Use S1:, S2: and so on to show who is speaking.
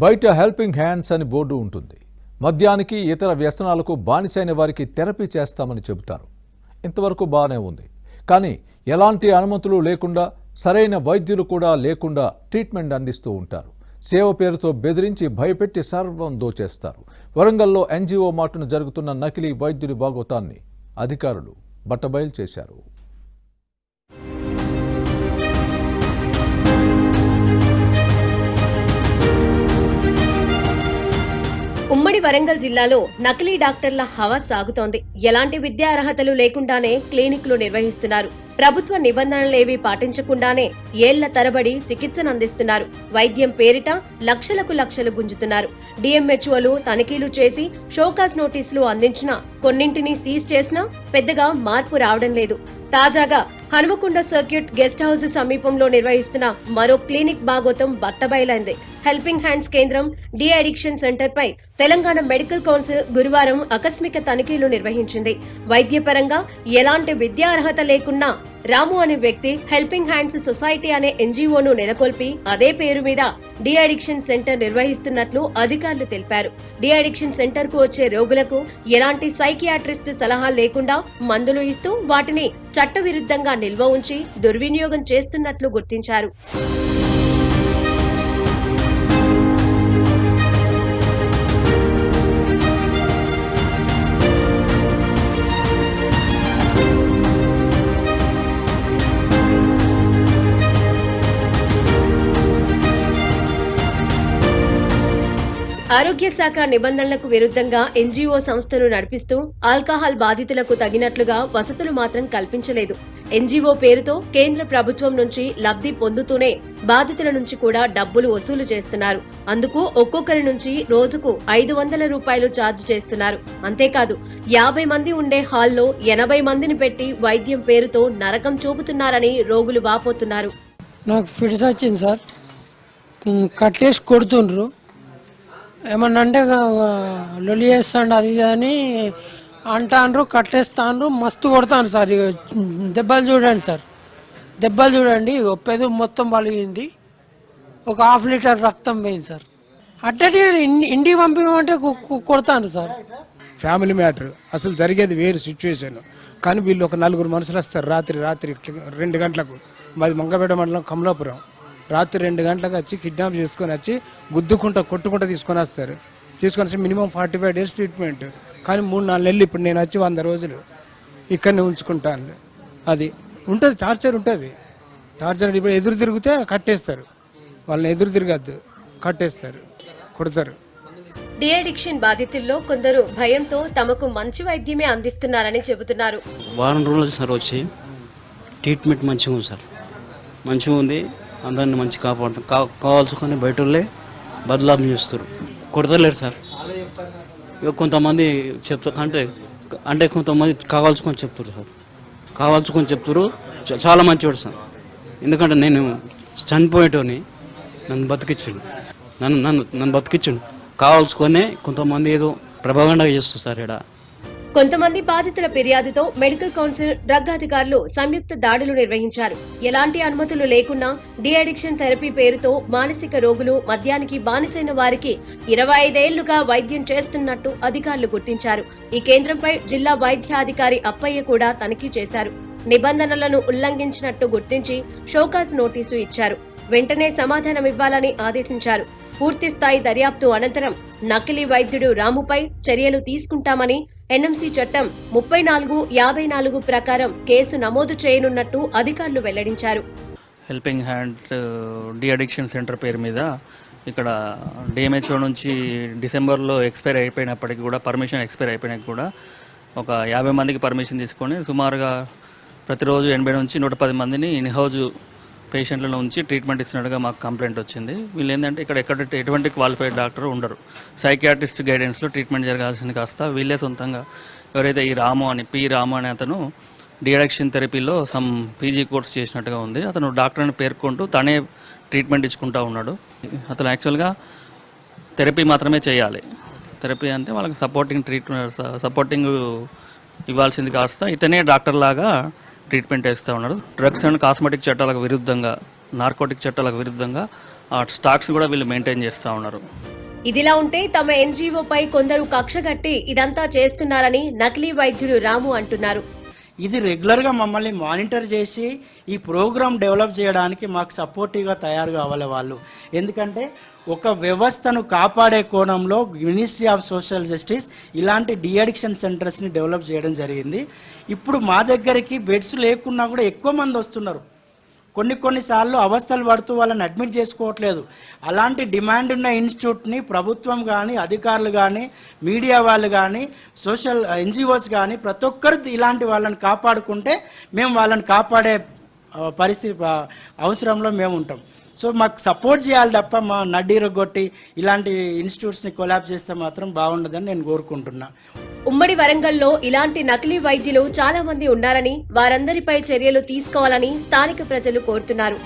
S1: బయట helping hands అని board ఉంటుంది. మద్యానికి ఇతర వ్యసనాలకు బానిసైన వారికి థెరపీ చేస్తామని చెబుతారు. ఇంతవరకు బాగానే ఉంది. కానీ ఎలాంటి అనుమతులు లేకుండా, సరైన వైద్యులు కూడా లేకుండా ట్రీట్మెంట్ అందిస్తూ ఉంటారు. సేవ పేరుతో బెదిరించి భయపెట్టి సర్వం దోచేస్తారు. వరంగల్లో ఎన్జీఓ మాటున జరుగుతున్న నకిలీ వైద్యుడి బాగోతాన్ని అధికారులు బట్టబయలు చేశారు.
S2: ఉమ్మడి వరంగల్ జిల్లాలో నకిలీ డాక్టర్ల హవా సాగుతోంది. ఎలాంటి విద్యా అర్హతలు లేకుండానే క్లినిక్లు నిర్వహిస్తున్నారు. ప్రభుత్వ నిబంధనలేవీ పాటించకుండానే ఏళ్ల తరబడి చికిత్సను అందిస్తున్నారు. వైద్యం పేరిట లక్షలకు లక్షలు గుంజుతున్నారు. డిఎంహెచ్ఓలు తనిఖీలు చేసి షోకాజ్ నోటీసులు అందించినా, కొన్నింటిని సీజ్ చేసినా పెద్దగా మార్పు రావడం లేదు. తాజాగా హనుమకొండ సర్క్యూట్ గెస్ట్ హౌస్ సమీపంలో నిర్వహిస్తున్న మరో క్లినిక్ బాగోతం బట్టబయలైంది. హెల్పింగ్ హ్యాండ్స్ కేంద్రం, డి అడిక్షన్ సెంటర్ పై తెలంగాణ మెడికల్ కౌన్సిల్ గురువారం ఆకస్మిక తనిఖీలు నిర్వహించింది. వైద్యపరంగా ఎలాంటి విద్యా అర్హత లేకున్నా రాము అనే వ్యక్తి హెల్పింగ్ హ్యాండ్స్ సొసైటీ అనే ఎన్జీఓను నెలకొల్పి అదే పేరు మీద డి అడిక్షన్ సెంటర్ నిర్వహిస్తున్నట్లు అధికారులు తెలిపారు. డి అడిక్షన్ సెంటర్ కు వచ్చే రోగులకు ఎలాంటి సైకియాట్రిస్ట్ సలహా లేకుండా మందులు ఇస్తూ వాటిని చట్టవిరుద్ధంగా నిల్వ ఉంచి దుర్వినియోగం చేస్తున్నట్లు గుర్తించారు. ఆరోగ్య శాఖ నిబంధనలకు విరుద్ధంగా ఎన్జీఓ సంస్థను నడిపిస్తూ ఆల్కహాల్ బాధితులకు తగినట్లుగా వసతులు మాత్రం కల్పించలేదు. ఎన్జీఓ పేరుతో కేంద్ర ప్రభుత్వం నుంచి లబ్ధి పొందుతూనే బాధితుల నుంచి కూడా డబ్బులు వసూలు చేస్తున్నారు. అందుకు ఒక్కొక్కరి నుంచి రోజుకు 500 రూపాయలు ఛార్జ్ చేస్తున్నారు. అంతేకాదు 50 మంది ఉండే హాల్లో 80 మందిని పెట్టి వైద్యం పేరుతో నరకం చూపుతున్నారని రోగులు వాపోతున్నారు.
S3: నాకు ఫిట్స్ వచ్చింది సార్, కట్టేసి కొడుతుండ్రు, ఏమన్నా అంటే లొలి చేస్తాండు అది ఇది అని అంటాండ్రు, కట్టేస్తాండ్రు, మస్తు కొడతాను సార్. దెబ్బలు చూడండి సార్, దెబ్బలు చూడండి, పెదు మొత్తం పలిగింది, ఒక 1/2 లీటర్ రక్తం పోయింది సార్. అట్టటి ఇంటికి పంపించమంటే కొడతాను సార్.
S4: ఫ్యామిలీ మ్యాటర్, అసలు జరిగేది వేరు సిచ్యువేషన్. కానీ వీళ్ళు ఒక 4 మనుషులు వస్తారు రాత్రి 2 గంటలకు. మాది మంగపేట మండలం కమలాపురం. రాత్రి 2 గంటలకు వచ్చి కిడ్నాప్ చేసుకొని వచ్చి గుద్దుకుంటా కొట్టుకుంటా తీసుకొని వస్తారు. తీసుకొని వచ్చి మినిమం 45 డేస్ ట్రీట్మెంట్. కానీ 3-4 నెలలు ఇప్పుడు నేను వచ్చి 100 రోజులు ఇక్కడనే ఉంచుకుంటాను. అది ఉంటుంది, టార్చర్ ఉంటుంది. టార్చర్ ఇప్పుడు ఎదురు తిరిగితే కట్టేస్తారు, వాళ్ళని ఎదురు తిరగద్దు, కట్టేస్తారు, కొడతారు.
S2: డి అడిక్షన్ బాధితుల్లో కొందరు భయంతో తమకు మంచి వైద్యమే అందిస్తున్నారని చెబుతున్నారు.
S5: వారం రోజులు సార్ వచ్చి ట్రీట్మెంట్ మంచిగా ఉంది సార్, మంచిగా ఉంది. అందరిని మంచి కాపాడుతాం, కావాల్సుకొని బయట బదలాం చేస్తారు, కొడతలేరు సార్. ఇక కొంతమంది చెప్తారు అంటే కొంతమంది కావాల్సుకొని చెప్తారు సార్, కావాల్సుకొని చెప్తారు. చాలా మంచివాడు సార్, ఎందుకంటే నేను చనిపోయేటోని నన్ను బతికించండు. కావాల్సుకొని కొంతమంది ఏదో ప్రభావంగా చేస్తారు సార్. ఇక్కడ
S2: కొంతమంది బాధితుల ఫిర్యాదుతో మెడికల్ కౌన్సిల్, డ్రగ్ అధికారులు సంయుక్త దాడులు నిర్వహించారు. ఎలాంటి అనుమతులు లేకున్నా డి అడిక్షన్ థెరపీ పేరుతో మానసిక రోగులు, మద్యానికి బానిసైన వారికి 25 ఏళ్లుగా వైద్యం చేస్తున్నట్టు అధికారులు గుర్తించారు. ఈ కేంద్రంపై జిల్లా వైద్యాధికారి అప్పయ్య కూడా తనిఖీ చేశారు. నిబంధనలను ఉల్లంఘించినట్టు గుర్తించి షోకాజ్ నోటీసు ఇచ్చారు. వెంటనే సమాధానమివ్వాలని ఆదేశించారు. పూర్తి స్థాయి దర్యాప్తు అనంతరం నకిలీ వైద్యుడు రాముపై చర్యలు తీసుకుంటామని, ఎన్ఎంసీ చట్టం 3454 ప్రకారం కేసు నమోదు చేయనున్నట్టు అధికారులు వెల్లడించారు.
S6: Helping hand de addiction centre పేరు మీద ఇక్కడ డిఎంహెచ్ఓ నుంచి డిసెంబర్లో ఎక్స్పైర్ అయిపోయినప్పటికీ కూడా, పర్మిషన్ ఎక్స్పైర్ అయిపోయినాక కూడా ఒక 50 మందికి పర్మిషన్ తీసుకొని సుమారుగా ప్రతిరోజు 80 నుంచి 110 మందిని ఇన్హౌజ్ పేషెంట్లను ఉంచి ట్రీట్మెంట్ ఇస్తున్నట్టుగా మాకు కంప్లైంట్ వచ్చింది. వీళ్ళు ఏంటంటే ఇక్కడ ఎటువంటి క్వాలిఫైడ్ డాక్టర్ ఉండరు. సైకియాట్రిస్ట్ గైడెన్స్లో ట్రీట్మెంట్ జరగాల్సింది కాస్త వీళ్ళే సొంతంగా ఎవరైతే ఈ రాము అనే అతను డి అడిక్షన్ థెరపీలో సమ్ పీజీ కోర్స్ చేసినట్టుగా ఉంది. అతను డాక్టర్ అని పేర్కొంటూ తనే ట్రీట్మెంట్ ఇచ్చుకుంటూ ఉన్నాడు. అతను యాక్చువల్గా థెరపీ మాత్రమే చేయాలి. థెరపీ అంటే వాళ్ళకి సపోర్టింగ్ ఇవ్వాల్సింది కాస్త ఇతనే డాక్టర్ లాగా ట్రీట్మెంట్ చేస్తూ ఉన్నారు. డ్రగ్స్ అండ్ కాస్మెటిక్ చట్టాలకు విరుద్ధంగా, నార్కోటిక్ చట్టాలకు విరుద్ధంగా ఆ స్టాక్స్ కూడా వీళ్ళు మెయింటైన్ చేస్తూ ఉన్నారు.
S2: ఇదిలా ఉంటే తమ ఎన్జీఓపై కొందరు కక్షగట్టి ఇదంతా చేస్తున్నారని నకిలీ వైద్యుడు రాము అంటున్నారు.
S7: ఇది రెగ్యులర్గా మమ్మల్ని మానిటర్ చేసి ఈ ప్రోగ్రామ్ డెవలప్ చేయడానికి మాకు సపోర్టివ్గా తయారు కావాలి వాళ్ళు. ఎందుకంటే ఒక వ్యవస్థను కాపాడే కోణంలో మినిస్ట్రీ ఆఫ్ సోషల్ జస్టిస్ ఇలాంటి డిఅడిక్షన్ సెంటర్స్ని డెవలప్ చేయడం జరిగింది. ఇప్పుడు మా దగ్గరికి బెడ్స్ లేకున్నా కూడా ఎక్కువ మంది వస్తున్నారు. కొన్నిసార్లు అవస్థలు పడుతూ వాళ్ళని అడ్మిట్ చేసుకోవట్లేదు. అలాంటి డిమాండ్ ఉన్న ఇన్స్టిట్యూట్ని ప్రభుత్వం కానీ, అధికారులు కానీ, మీడియా వాళ్ళు కానీ, సోషల్ ఎన్జిఓస్ కానీ ప్రతి ఒక్కరు ఇలాంటి వాళ్ళని కాపాడుకుంటే మేము వాళ్ళని కాపాడే పరిస్థితి అవసరంలో మేము ఉంటాం. సో మాకు సపోర్ట్ చేయాలి తప్ప మా నడ్డీరగొట్టి ఇలాంటి ఇన్స్టిట్యూట్స్ని కొలాబ్ చేస్తే మాత్రం బాగుండదని నేను కోరుకుంటున్నా.
S2: ఉమ్మడి వరంగల్లో ఇలాంటి నకిలీ వైద్యులు చాలా మంది ఉన్నారని, వారందరిపై చర్యలు తీసుకోవాలని స్థానిక ప్రజలు కోరుతున్నారు.